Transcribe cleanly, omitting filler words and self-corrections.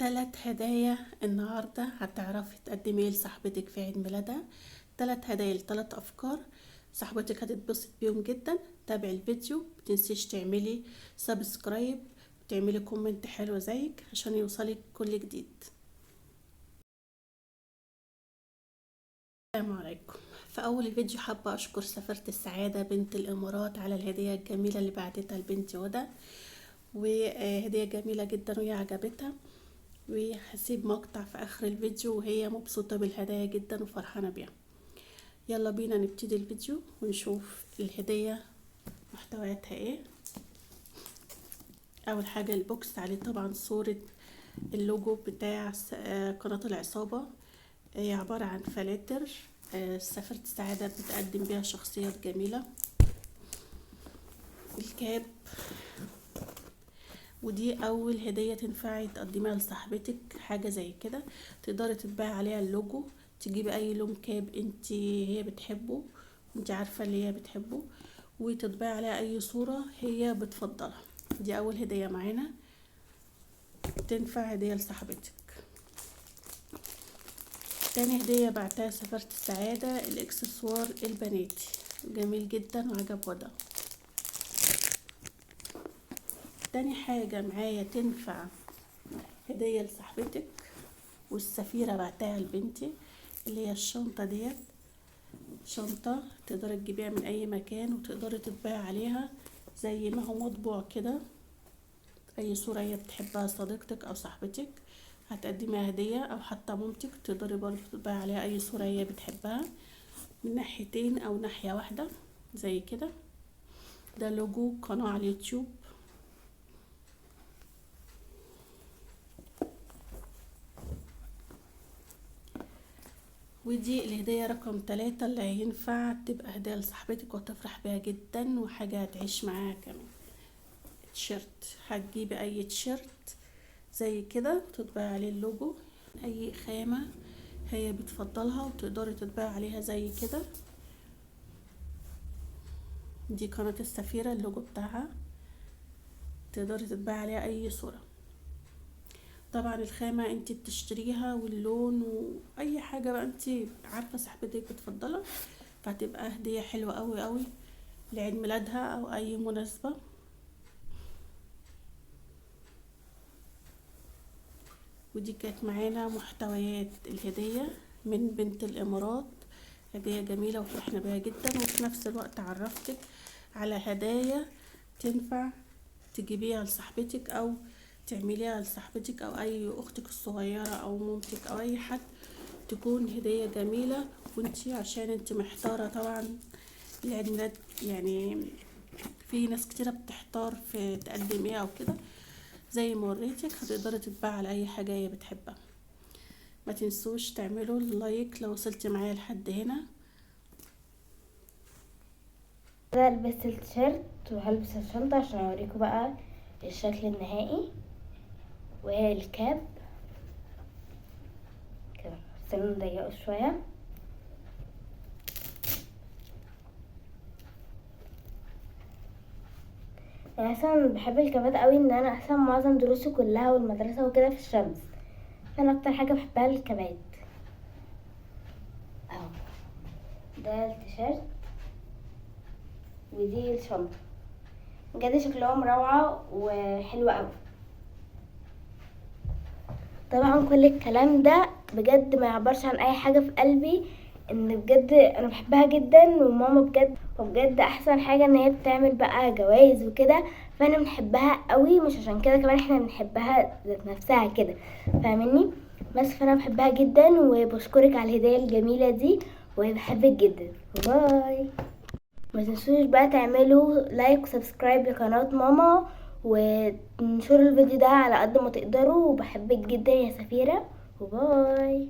3 هدايا النهاردة هتعرفي تقدمي لصاحبتك في عيد ميلادها. 3 هدايا ل3 افكار، صاحبتك هتتبسط بيهم جدا. تابعي الفيديو، متنسيش تعملي سبسكرايب وتعملي كومنت حلو زيك عشان يوصلك كل جديد. السلام عليكم. في اول الفيديو حابة اشكر سفيرة السعادة بنت الامارات على الهدية الجميلة اللي بعتتها لبنتي هدى، وهدية جميلة جدا وهي عجبتها، وهسيب مقطع في اخر الفيديو وهي مبسوطة بالهدايا جدا وفرحانة بيها. يلا بينا نبتدي الفيديو ونشوف الهدية محتوياتها ايه. اول حاجة البوكس عليه طبعا صورة اللوجو بتاع قناة العصابة، هي عبارة عن فلاتر سفيرة السعادة بتقدم بيها شخصيات جميلة. الكاب، ودي اول هدية تنفعي تقدميها لصاحبتك، حاجة زي كده تقدري تطبعي عليها اللوجو، تجيبي اي لون كاب هي بتحبه انت عارفة اللي هي بتحبه، وتطبعي عليها اي صورة هي بتفضلها. دي اول هدية معانا تنفع هدية لصاحبتك. تاني هدية بعتها سفيرة السعادة الاكسسوار البناتي، جميل جدا وعجب هدى. تاني حاجة معايا تنفع هدية لصاحبتك والسفيرة بعتها لبنتي، اللي هي الشنطة ديت، شنطة تقدري تجيبيها من اي مكان وتقدري تطبعي عليها زي ما هو مطبوع كده اي صورة هي بتحبها صديقتك او صاحبتك هتقدميها هدية، او حتى مامتك تقدري برضه تطبعي عليها اي صورة هي بتحبها من ناحيتين او ناحية واحدة زي كده. ده لوجو قناة على اليوتيوب. ودي الهدية رقم 3 اللي هينفع تبقى هدية لصاحبتك وتفرح بيها جدا وحاجة هتعيش معاها كمان. تيشيرت، هتجيبي اي تيشيرت زي كده وتطبعي عليه اللوجو، اي خامة هي بتفضلها وتقدري تطبعي عليها زي كده. دي قناة السفيرة اللوجو بتاعها، تقدري تطبعي عليها اي صورة. طبعا الخامة انت بتشتريها واللون واي حاجة بقى انت عارفة صاحبتك بتفضلها، فهتبقى هدية حلوة قوي قوي لعيد ميلادها او اي مناسبة. ودي كانت معانا محتويات الهدية من بنت الامارات، هدية جميلة وفرحنا بيها جدا، وفي نفس الوقت عرفتك على هدايا تنفع تجيبيها لصاحبتك او تعمليها لصاحبتك او اي اختك الصغيرة او مامتك او اي حد، تكون هدية جميلة. وانتي عشان انتي محتارة طبعا العيد ميلاد، يعني في ناس كتيرة بتحتار في تقدم ايه او كده، زي ما وريتك هتقدري تتباع على اي حاجة هي بتحبها. ما تنسوش تعملوا اللايك لو وصلت معايا لحد هنا. كده لبست التيشيرت وهلبس الشنطة عشان اوريكم بقى الشكل النهائي، وهي الكاب كده استنوا نضيقه شوية. انا اصلا بحب الكابات قوي، ان انا اصلا معظم دروسي كلها والمدرسة وكده في الشمس، فانا اكتر حاجة بحبها الكابات. اهو ده التيشيرت ودي الشنطة، بجد شكلهم روعة وحلوة قوي. طبعا كل الكلام ده بجد ما يعبرش عن اي حاجة في قلبي، ان بجد انا بحبها جدا وماما بجد، وبجد احسن حاجة ان هي بتعمل بقى جوائز وكده، فانا بنحبها قوي، مش عشان كده كمان احنا بنحبها ذات نفسها كده، فاهمني؟ بس فانا بحبها جدا وبشكرك على الهدية الجميلة دي وبحبك جدا. باي. ما تنسوش بقى تعملوا لايك وسبسكرايب لقناة ماما وتنشروا الفيديو ده على قد ما تقدروا، وبحبك جدا يا سفيرة، وباي.